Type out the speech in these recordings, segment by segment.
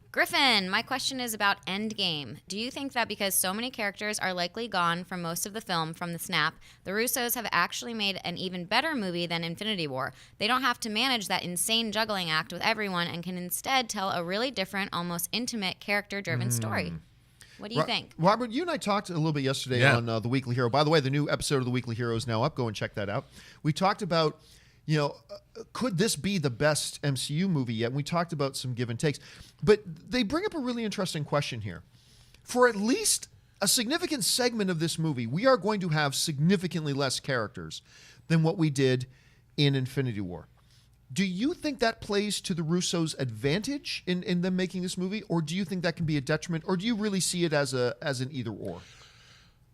Griffin, my question is about Endgame. Do you think that because so many characters are likely gone from most of the film from the snap, the Russos have actually made an even better movie than Infinity War? They don't have to manage that insane juggling act with everyone and can instead tell a really different, almost intimate, character-driven story. What do you think? Robert, you and I talked a little bit yesterday on The Weekly Hero. By the way, the new episode of The Weekly Hero is now up. Go and check that out. We talked about, could this be the best MCU movie yet? And we talked about some give and takes. But they bring up a really interesting question here. For at least a significant segment of this movie, we are going to have significantly less characters than what we did in Infinity War. Do you think that plays to the Russos' advantage in them making this movie, or do you think that can be a detriment, or do you really see it as an either or?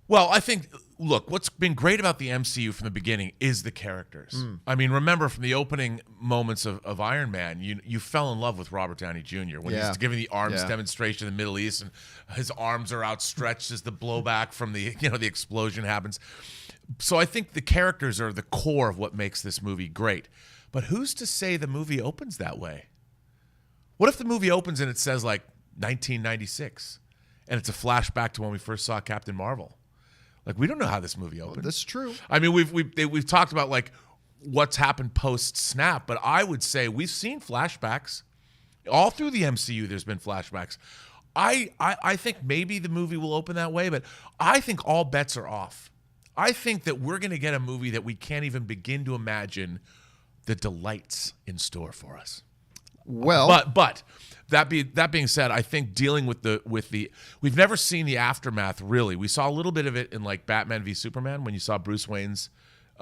Well, I think, look, what's been great about the MCU from the beginning is the characters. I mean, remember from the opening moments of Iron Man, you fell in love with Robert Downey Jr. when he's giving the arms demonstration in the Middle East, and his arms are outstretched as the blowback from the the explosion happens. So I think the characters are the core of what makes this movie great. But who's to say the movie opens that way? What if the movie opens and it says like 1996, and it's a flashback to when we first saw Captain Marvel? Like, we don't know how this movie opens. Well, that's true. I mean, we've talked about like what's happened post snap, but I would say we've seen flashbacks all through the MCU. There's been flashbacks. I think maybe the movie will open that way, but I think all bets are off. I think that we're going to get a movie that we can't even begin to imagine the delights in store for us. Well, but that being said, I think dealing with the we've never seen the aftermath really. We saw a little bit of it in like Batman v Superman when you saw Bruce Wayne's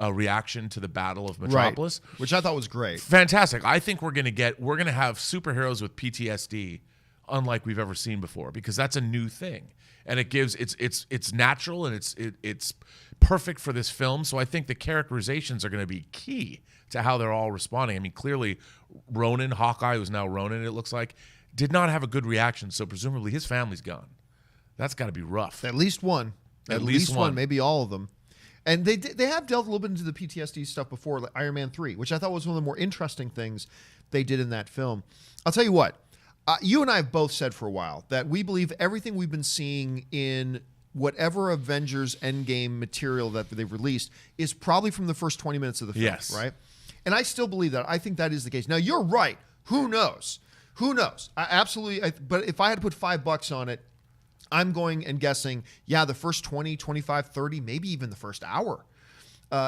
reaction to the Battle of Metropolis, right, which I thought was great. Fantastic. I think we're gonna have superheroes with PTSD unlike we've ever seen before, because that's a new thing, and it gives it's natural and it's perfect for this film. So I think the characterizations are going to be key to how they're all responding. I mean, clearly, Ronan, Hawkeye, who's now Ronan, it looks like, did not have a good reaction. So presumably his family's gone. That's got to be rough. At least one. At least one, maybe all of them. And they have delved a little bit into the PTSD stuff before, like Iron Man 3, which I thought was one of the more interesting things they did in that film. I'll tell you what, you and I have both said for a while that we believe everything we've been seeing in whatever Avengers Endgame material that they've released is probably from the first 20 minutes of the film, right? And I still believe that. I think that is the case. Now, you're right. Who knows? Who knows? But if I had to put $5 on it, I'm going and guessing, the first 20, 25, 30, maybe even the first hour.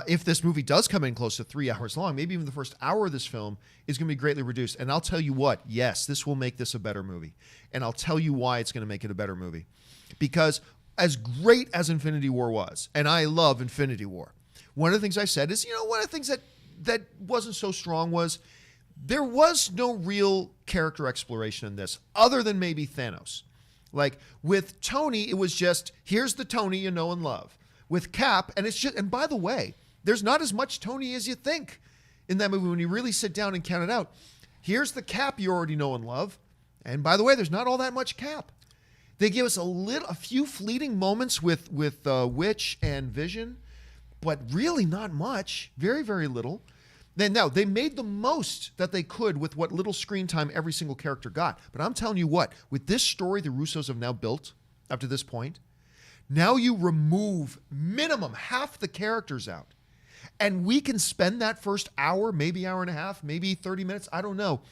If this movie does come in close to 3 hours long, maybe even the first hour of this film is going to be greatly reduced. And I'll tell you what, yes, this will make this a better movie. And I'll tell you why it's going to make it a better movie. Because as great as Infinity War was, and I love Infinity War, one of the things I said is, one of the things that wasn't so strong was there was no real character exploration in this other than maybe Thanos. Like with Tony, it was just, here's the Tony you know and love. With Cap, and by the way, there's not as much Tony as you think in that movie when you really sit down and count it out. Here's the Cap you already know and love. And by the way, there's not all that much Cap. They give us a few fleeting moments with Witch and Vision, but really not much. Very, very little. Now, they made the most that they could with what little screen time every single character got. But I'm telling you what, with this story the Russos have now built up to this point, now you remove minimum half the characters out. And we can spend that first hour, maybe hour and a half, maybe 30 minutes, I don't know,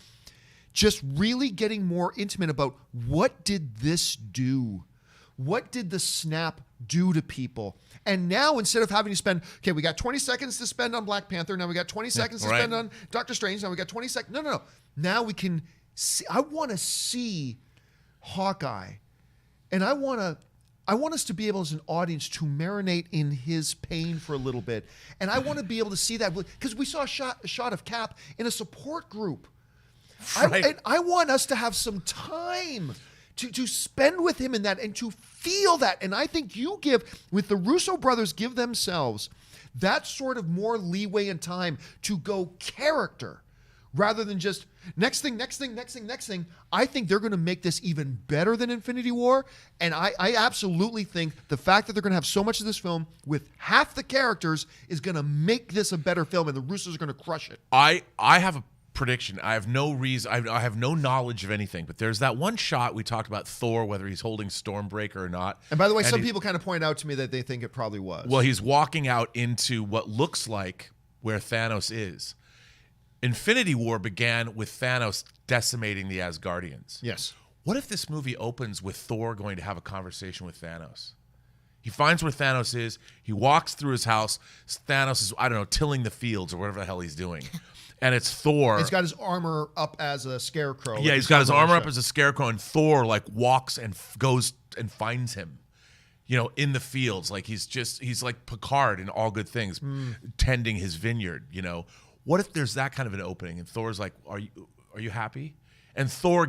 just really getting more intimate about what did this do? What did the snap do to people? And now instead of having to spend, we got 20 seconds to spend on Black Panther. Now we got 20 seconds to spend on Doctor Strange. Now we got 20 seconds. No. Now we can see, I want to see Hawkeye. And I want us to be able as an audience to marinate in his pain for a little bit. And I want to be able to see that because we saw a shot of Cap in a support group. Right. I want us to have some time to spend with him in that and to feel that. And I think with the Russo brothers, give themselves that sort of more leeway and time to go character rather than just next thing. I think they're going to make this even better than Infinity War. And I absolutely think the fact that they're going to have so much of this film with half the characters is going to make this a better film, and the Russos are going to crush it. I have a prediction. I have no reason. I have no knowledge of anything. But there's that one shot we talked about Thor, whether he's holding Stormbreaker or not. And by the way, some people kind of point out to me that they think it probably was. Well, he's walking out into what looks like where Thanos is. Infinity War began with Thanos decimating the Asgardians. Yes. What if this movie opens with Thor going to have a conversation with Thanos? He finds where Thanos is. He walks through his house. Thanos is, I don't know, tilling the fields or whatever the hell he's doing. And it's Thor. He's got his armor up as a scarecrow. Yeah, he's got his armor up as a scarecrow, and Thor like walks and goes and finds him, in the fields. Like he's like Picard in All Good Things, tending his vineyard. What if there's that kind of an opening, and Thor's like, "Are you happy?" And Thor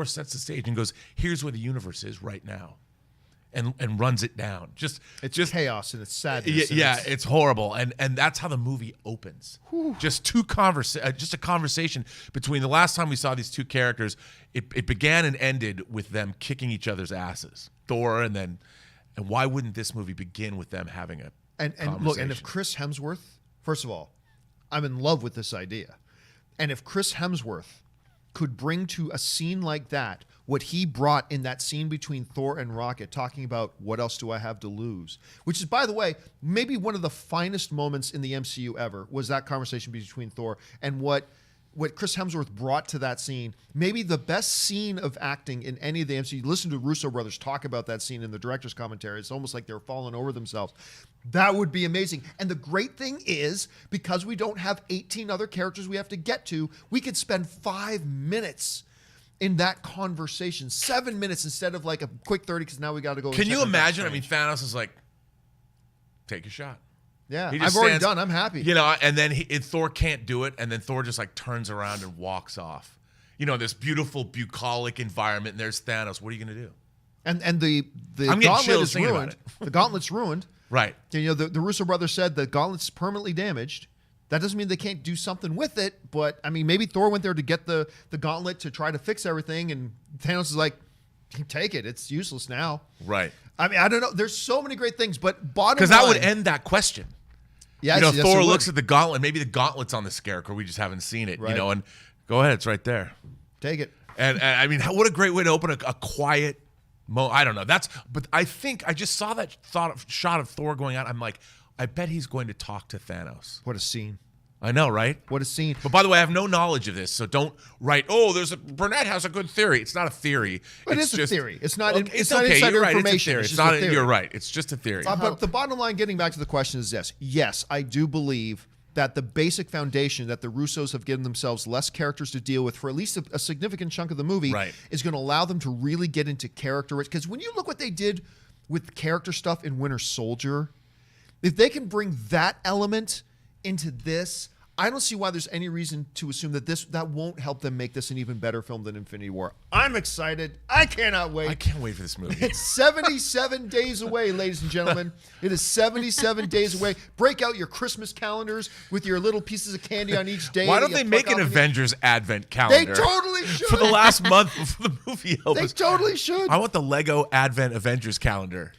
sets the stage and goes, "Here's where the universe is right now," and runs it down. It's just chaos and it's sadness. Yeah, it's horrible, and that's how the movie opens. Whew. Just a conversation between the last time we saw these two characters. It began and ended with them kicking each other's asses, Thor, and why wouldn't this movie begin with them having a conversation? Look, and if Chris Hemsworth, first of all, I'm in love with this idea, and if Chris Hemsworth could bring to a scene like that what he brought in that scene between Thor and Rocket, talking about what else do I have to lose, which is, by the way, maybe one of the finest moments in the MCU ever, was that conversation between Thor and what Chris Hemsworth brought to that scene. Maybe the best scene of acting in any of the MCU. Listen to Russo brothers talk about that scene in the director's commentary. It's almost like they're falling over themselves. That would be amazing. And the great thing is, because we don't have 18 other characters we have to get to, we could spend 5 minutes in that conversation. 7 minutes instead of like a quick 30, because now we got to go. Can you imagine? I mean, Thanos is like, take a shot. Yeah, I've already done. I'm happy. And then Thor can't do it, and then Thor just like turns around and walks off. This beautiful bucolic environment, and there's Thanos. What are you going to do? And the gauntlet is ruined. The gauntlet's ruined. Right. And, the Russo brothers said the gauntlet's permanently damaged. That doesn't mean they can't do something with it, but I mean, maybe Thor went there to get the gauntlet to try to fix everything, and Thanos is like, take it. It's useless now. Right. I mean, I don't know. There's so many great things, but bottom line, because that would end that question. Yes, Thor looks at the gauntlet. Maybe the gauntlet's on the scarecrow. We just haven't seen it. Right. And go ahead, it's right there. Take it. And I mean, what a great way to open a quiet I don't know. But I think I just saw that shot of Thor going out. I'm like, I bet he's going to talk to Thanos. What a scene. I know, right? What a scene. But by the way, I have no knowledge of this, so don't write, Burnett has a good theory. It's not a theory. But it's a theory. It's not okay, it's not okay, insider you're right. information. It's a theory. You're right. It's just a theory. But the bottom line, getting back to the question, is this. Yes, I do believe that the basic foundation that the Russos have given themselves less characters to deal with for at least a significant chunk of the movie is going to allow them to really get into character. Because when you look what they did with character stuff in Winter Soldier, if they can bring that element into this, I don't see why there's any reason to assume that that won't help them make this an even better film than Infinity War. I'm excited. I cannot wait. I can't wait for this movie. It's 77 days away, ladies and gentlemen. It is 77 days away. Break out your Christmas calendars with your little pieces of candy on each day. Why don't they make an Avengers Advent calendar? They totally should. For the last month before the movie opens. They totally should. I want the Lego Advent Avengers calendar.